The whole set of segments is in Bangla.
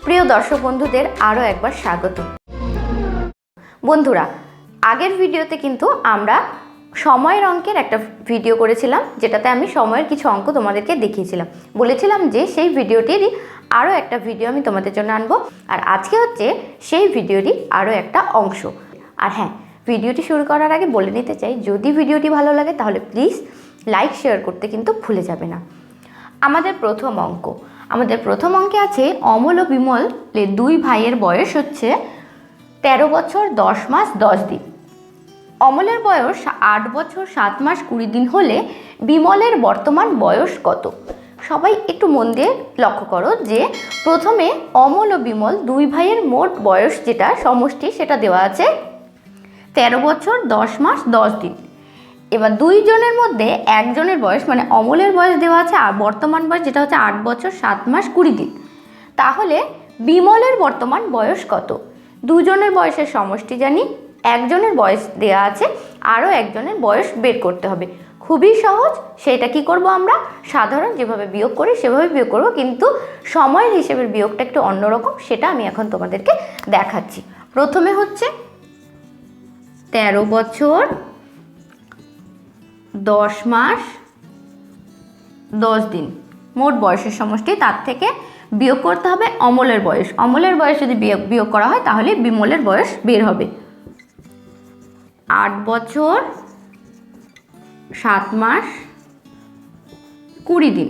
প্রিয় দর্শক বন্ধুদের আরও একবার স্বাগত। বন্ধুরা, আগের ভিডিওতে কিন্তু আমরা সময়ের অঙ্কের একটা ভিডিও করেছিলাম, যেটাতে আমি সময়ের কিছু অঙ্ক তোমাদেরকে দেখিয়েছিলাম। বলেছিলাম যে সেই ভিডিওটিরই আরও একটা ভিডিও আমি তোমাদের জন্য আনবো, আর আজকে হচ্ছে সেই ভিডিওরই আরও একটা অংশ। আর হ্যাঁ, ভিডিওটি শুরু করার আগে বলে নিতে চাই, যদি ভিডিওটি ভালো লাগে তাহলে প্লিজ লাইক শেয়ার করতে কিন্তু ভুলে যাবে না। আমাদের প্রথম অঙ্কে আছে অমল ও বিমলের দুই ভাইয়ের বয়স হচ্ছে 13 বছর 10 মাস 10 দিন। অমলের বয়স 8 বছর 7 মাস 20 দিন হলে বিমলের বর্তমান বয়স কত? সবাই একটু মন দিয়ে লক্ষ্য করো যে প্রথমে অমল ও বিমল দুই ভাইয়ের মোট বয়স যেটা সমষ্টি সেটা দেওয়া আছে 13 বছর 10 মাস 10 দিন। এবার দুইজনের মধ্যে একজনের বয়স মানে অমলের বয়স দেওয়া আছে আর বর্তমান বয়স যেটা হচ্ছে 8 বছর 7 মাস 20 দিন। তাহলে বিমলের বর্তমান বয়স কত? দুজনের বয়সের সমষ্টি জানি, একজনের বয়স দেওয়া আছে, আরও একজনের বয়স বের করতে হবে। খুবই সহজ। সেটা কি করব আমরা? সাধারণ যেভাবে বিয়োগ করি সেভাবে বিয়োগ করব, কিন্তু সময়ের হিসেবের বিয়োগটা একটু অন্যরকম, সেটা আমি এখন তোমাদেরকে দেখাচ্ছি। প্রথমে হচ্ছে 13 বছর 10 মাস 10 দিন মোট বয়সের সমষ্টি, তার থেকে বিয়োগ করতে হবে অমলের বয়স। অমলের বয়স যদি বিয়োগ করা হয় তাহলে বিমলের বয়স বের হবে 8 বছর 7 মাস 20 দিন।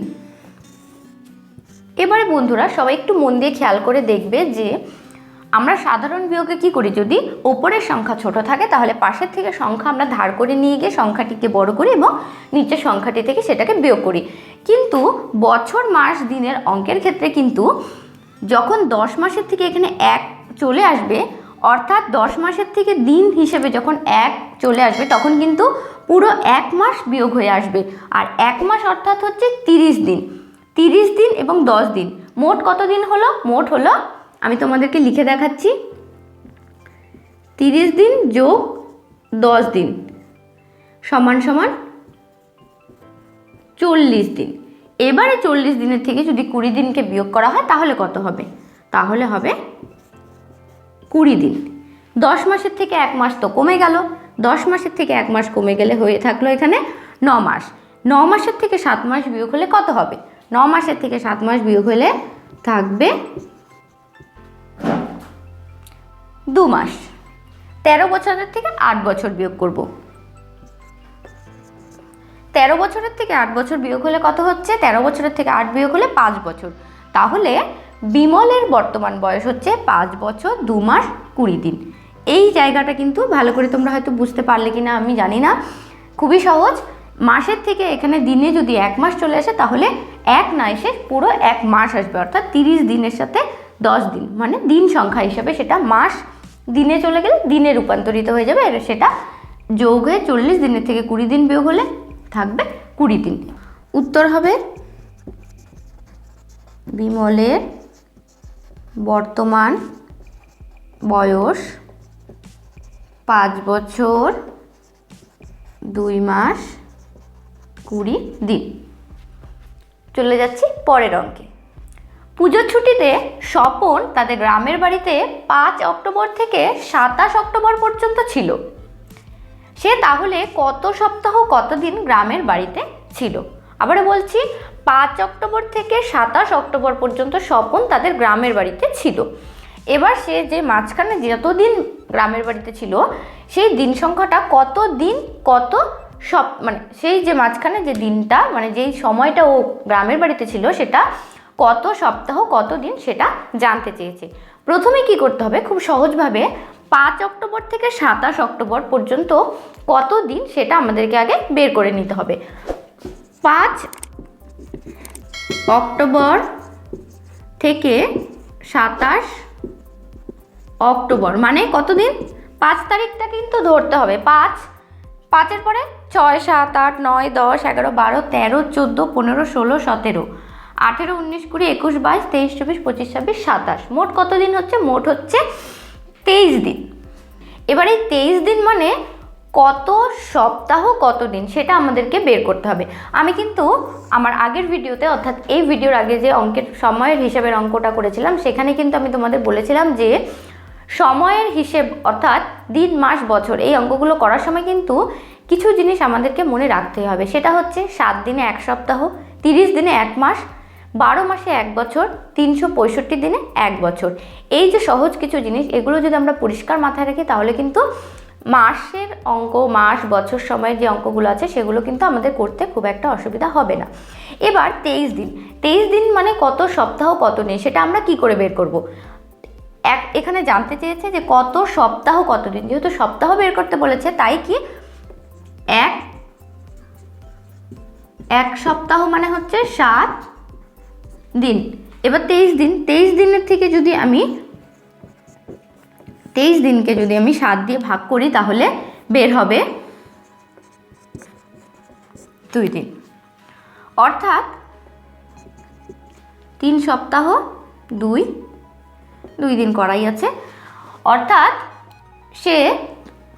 এবারে বন্ধুরা সবাই একটু মন দিয়ে খেয়াল করে দেখবে যে আমরা সাধারণ বিয়োগে কি করি, যদি ওপরের সংখ্যা ছোট থাকে তাহলে পাশের থেকে সংখ্যা আমরা ধার করে নিয়ে গিয়ে সংখ্যাটিকে বড় করি এবং নিচের সংখ্যাটি থেকে সেটাকে বিয়োগ করি। কিন্তু বছর মাস দিনের অঙ্কের ক্ষেত্রে কিন্তু যখন 10 মাসের থেকে এখানে 1 চলে আসবে, অর্থাৎ 10 মাসের থেকে দিন হিসেবে যখন 1 চলে আসবে তখন কিন্তু পুরো 1 মাস বিয়োগ হয়ে আসবে। আর 1 মাস অর্থাৎ হচ্ছে 30 দিন। 30 দিন এবং 10 দিন মোট কত দিন হলো? মোট হলো, আমি তোমাদেরকে লিখে দেখাচ্ছি, 30 দিন যোগ 10 দিন সমান সমান 40 দিন। এবারে 40 দিনের থেকে যদি 20 দিনকে বিয়োগ করা হয় তাহলে কত হবে? তাহলে হবে 20 দিন। 10 মাসের থেকে 1 মাস তো কমে গেল, 10 মাসের থেকে 1 মাস কমে গেলে হয়ে থাকলো এখানে 9 মাস। 9 মাসের থেকে 7 মাস বিয়োগ হলে কত হবে? 9 মাসের থেকে 7 মাস বিয়োগ হলে থাকবে 2 মাস। 13 বছরের থেকে 8 বছর বিয়োগ করব। 13 বছরের থেকে 8 বছর বিয়োগ হলে কত হচ্ছে? 13 বছরের থেকে 8 বিয়োগ হলে 5 বছর। তাহলে বিমলের বর্তমান বয়স হচ্ছে 5 বছর 2 মাস 20 দিন। এই জায়গাটা কিন্তু ভালো করে তোমরা হয়তো বুঝতে পারলে কিনা আমি জানি না, খুবই সহজ। মাসের থেকে এখানে দিনে যদি 1 মাস চলে আসে তাহলে 1 না এসে পুরো 1 মাস আসবে, অর্থাৎ 30 দিনের সাথে 10 দিন মানে দিন সংখ্যা হিসাবে সেটা মাস দিনে চলে গেলে দিনে রূপান্তরিত হয়ে যাবে, আর সেটা যোগ হয়ে 40 দিনের থেকে 20 দিন বিয়োগ হলে থাকবে 20 দিন। উত্তর হবে বিমলের বর্তমান বয়স 5 বছর 2 মাস 20 দিন। চলে যাচ্ছি পরের অঙ্কে। পুজোর ছুটিতে স্বপন তাদের গ্রামের বাড়িতে 5 অক্টোবর থেকে 27 অক্টোবর পর্যন্ত ছিল। সে তাহলে কত সপ্তাহ কত দিন গ্রামের বাড়িতে ছিল? আবার বলছি, 5 অক্টোবর থেকে 27 অক্টোবর পর্যন্ত স্বপন তাদের গ্রামের বাড়িতে ছিল। এবার সে যে মাঝখানে যতদিন গ্রামের বাড়িতে ছিল সেই দিন সংখ্যাটা কত দিন কত মানে সেই যে মাঝখানে যে দিনটা মানে যেই সময়টা ও গ্রামের বাড়িতে ছিল সেটা কত সপ্তাহ কত দিন সেটা জানতে চেয়েছে। প্রথমে কি করতে হবে? খুব সহজভাবে 5 অক্টোবর থেকে 27 অক্টোবর পর্যন্ত কত দিন সেটা আমাদেরকে আগে বের করে নিতে হবে। 5 অক্টোবর থেকে 27 অক্টোবর মানে কত দিন? 5 তারিখটা কিন্তু ধরতে হবে। 5-5-এর পরে 6, 7, 8, 9, 10, 11, 12, 13, 14, 15, 16, 17, 18, 19, 20, 21, 22, 23, 24, 25, 26, 27 মোট কত দিন হচ্ছে? মোট হচ্ছে 23 দিন। এবার এই 23 দিন মানে কত সপ্তাহ কত দিন সেটা আমাদেরকে বের করতে হবে। আমি কিন্তু আমার আগের ভিডিওতে, অর্থাৎ এই ভিডিওর আগে যে অঙ্কের সময়ের হিসাবের অঙ্কটা করেছিলাম, সেখানে কিন্তু আমি তোমাদের বলেছিলাম যে সময়ের হিসেব অর্থাৎ দিন মাস বছর এই অঙ্কগুলো করার সময় কিন্তু কিছু জিনিস আমাদেরকে মনে রাখতে হবে। সেটা হচ্ছে 7 দিনে 1 সপ্তাহ, 30 দিনে 1 মাস, 12 মাসে 1 বছর, 365 দিনে 1 বছর। এই যে সহজ কিছু জিনিস, এগুলো যদি আমরা পরিষ্কার মাথায় রাখি তাহলে কিন্তু মাসের অঙ্ক, মাস বছর সময়ের যে অঙ্কগুলো আছে সেগুলো কিন্তু আমাদের করতে খুব একটা অসুবিধা হবে না। এবার 23 দিন মানে কত সপ্তাহ কত নেই সেটা আমরা কি করে বের করব? এখানে জানতে চেয়েছে যে কত সপ্তাহ কত দিন, যেহেতু সপ্তাহ বের করতে বলেছে তাই কি এক সপ্তাহ মানে হচ্ছে 7 দিন। এবার 23 দিনের থেকে যদি আমি 23 দিনকে যদি আমি 7 দিয়ে ভাগ করি তাহলে বের হবে 2 দিন, অর্থাৎ 3 সপ্তাহ 2 দিন করাই আছে। অর্থাৎ সে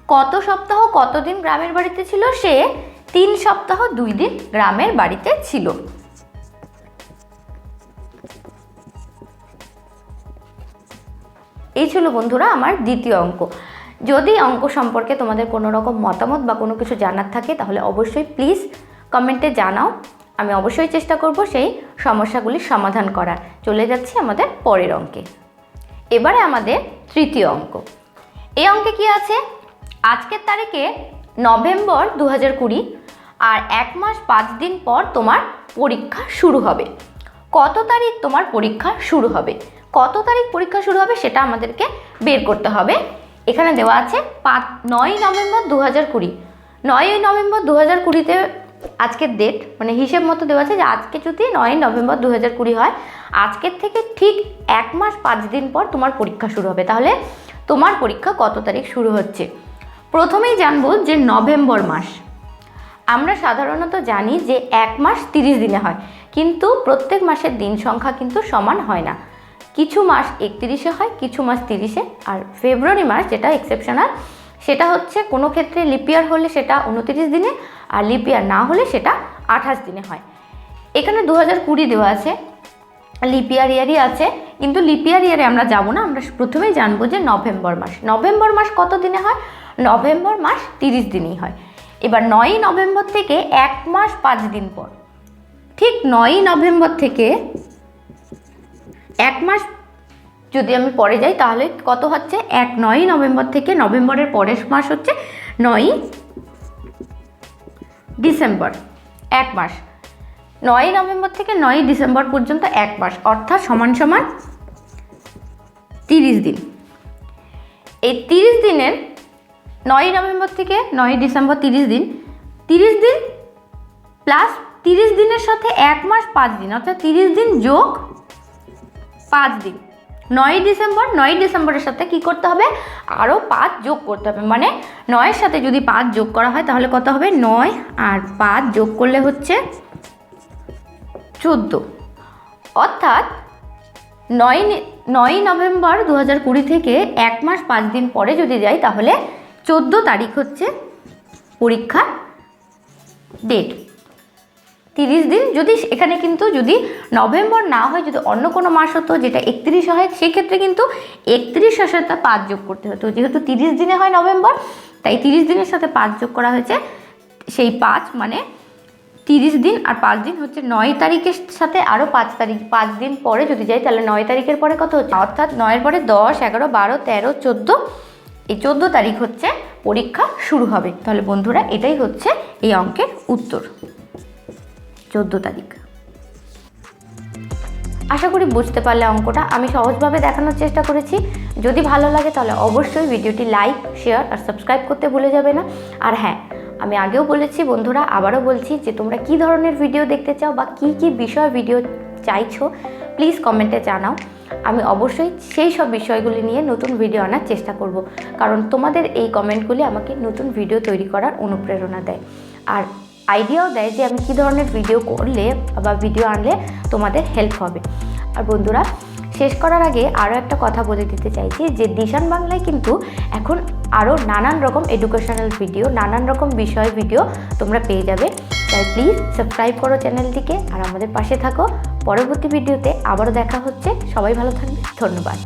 কত সপ্তাহ কত দিন গ্রামের বাড়িতে ছিল? সে 3 সপ্তাহ 2 দিন গ্রামের বাড়িতে ছিল। এই ছিল বন্ধুরা আমার দ্বিতীয় অঙ্ক। যদি অঙ্ক সম্পর্কে তোমাদের কোনো রকম মতামত বা কোনো কিছু জানার থাকে তাহলে অবশ্যই প্লিজ কমেন্টে জানাও। আমি অবশ্যই চেষ্টা করব সেই সমস্যাগুলির সমাধান করার। চলে যাচ্ছি আমাদের পরের অঙ্কে। এবারে আমাদের তৃতীয় অঙ্ক। এই অঙ্কে কি আছে? আজকের তারিখে নভেম্বর 2020 আর 1 মাস 5 দিন পর তোমার পরীক্ষা শুরু হবে। কত তারিখ তোমার পরীক্ষা শুরু হবে? কত তারিখ পরীক্ষা শুরু হবে সেটা আমাদেরকে বের করতে হবে। এখানে দেওয়া আছে 9 নভেম্বর 2020। 9 নভেম্বর 2020-তে আজকের ডেট মানে হিসেব মতো দেওয়া আছে যে আজকে যদি 9 নভেম্বর 2020 হয়, আজকের থেকে ঠিক 1 মাস 5 দিন পর তোমার পরীক্ষা শুরু হবে। তাহলে তোমার পরীক্ষা কত তারিখ শুরু হচ্ছে? প্রথমেই জানবো যে নভেম্বর মাস। আমরা সাধারণত জানি যে 1 মাস 30 দিনে হয়, কিন্তু প্রত্যেক মাসের দিন সংখ্যা কিন্তু সমান হয় না। কিছু মাস 31-এ হয়, কিছু মাস 30-এ। আর ফেব্রুয়ারি মাস যেটা এক্সেপশনাল, সেটা হচ্ছে কোনো ক্ষেত্রে লিপিয়ার হলে সেটা 29 দিনে, আর লিপিয়ার না হলে সেটা 28 দিনে হয়। এখানে 2020 দেওয়া আছে, লিপিয়ার ইয়ারই আছে, কিন্তু লিপিয়ার ইয়ারে আমরা যাব না। আমরা প্রথমেই জানবো যে নভেম্বর মাস। নভেম্বর মাস কত দিনে হয়? নভেম্বর মাস 30 দিনেই হয়। এবার 9 নভেম্বর থেকে 1 মাস 5 দিন পর, ঠিক 9 নভেম্বর থেকে 1 মাস যদি আমি পরে যাই তাহলে কত হচ্ছে? 9 নভেম্বর থেকে নভেম্বরের পরের মাস হচ্ছে 9 ডিসেম্বর, 1 মাস। 9 নভেম্বর থেকে 9 ডিসেম্বর পর্যন্ত 1 মাস, অর্থাৎ সমান সমান 30 দিন। এই 30 দিনের 9 নভেম্বর থেকে 9 ডিসেম্বর 30 দিন, 30 দিন প্লাস 30 দিনের সাথে 1 মাস 5 দিন, অর্থাৎ 30 দিন যোগ 5 দিন। 9 ডিসেম্বরের সাথে কি করতে হবে? আরও 5 যোগ করতে হবে। মানে 9-এর সাথে যদি 5 যোগ করা হয় তাহলে কত হবে? 9 আর 5 যোগ করলে হচ্ছে 14। অর্থাৎ 9 নভেম্বর 2020 থেকে 1 মাস 5 দিন পরে যদি যাই তাহলে 14 তারিখ হচ্ছে পরীক্ষার ডেট। 30 দিন যদি এখানে কিন্তু যদি নভেম্বর না হয়, যদি অন্য কোনো মাস হতো যেটা 31 হয়, সেক্ষেত্রে কিন্তু 31-এর সাথে 5 যোগ করতে হতো। যেহেতু 30 দিনে হয় নভেম্বর, তাই 30 দিনের সাথে 5 যোগ করা হয়েছে। সেই 5 মানে 30 দিন আর 5 দিন হচ্ছে 9 তারিখের সাথে আরও 5 দিন পরে যদি যাই তাহলে 9 তারিখের পরে কত হচ্ছে? অর্থাৎ 9-এর পরে 10, 11, 12, 13, 14, এই 14 তারিখ হচ্ছে পরীক্ষা শুরু হবে। তাহলে বন্ধুরা এটাই হচ্ছে এই অঙ্কের উত্তর, 14 তারিখ। আশা করি বুঝতে পারলে অঙ্কটা। আমি সহজভাবে দেখানোর চেষ্টা করেছি। যদি ভালো লাগে তাহলে অবশ্যই ভিডিওটি লাইক, শেয়ার আর সাবস্ক্রাইব করতে ভুলে যাবে না। আর হ্যাঁ, আমি আগেও বলেছি বন্ধুরা, আবারও বলছি যে তোমরা কী ধরনের ভিডিও দেখতে চাও বা কী কী বিষয় ভিডিও চাইছো প্লিজ কমেন্টে জানাও। আমি অবশ্যই সেই সব বিষয়গুলি নিয়ে নতুন ভিডিও আনার চেষ্টা করব, কারণ তোমাদের এই কমেন্টগুলি আমাকে নতুন ভিডিও তৈরি করার অনুপ্রেরণা দেয় আর আইডিয়াও দেয় যে আমি কী ধরনের ভিডিও করলে বা ভিডিও আনলে তোমাদের হেল্প হবে। আর বন্ধুরা, শেষ করার আগে আরও একটা কথা বলে দিতে চাইছি যে দিশান বাংলায় কিন্তু এখন আরও নানান রকম এডুকেশনাল ভিডিও, নানান রকম বিষয় ভিডিও তোমরা পেয়ে যাবে। তাই প্লিজ সাবস্ক্রাইব করো চ্যানেলটিকে আর আমাদের পাশে থাকো। পরবর্তী ভিডিওতে আবারও দেখা হচ্ছে। সবাই ভালো থাকবে, ধন্যবাদ।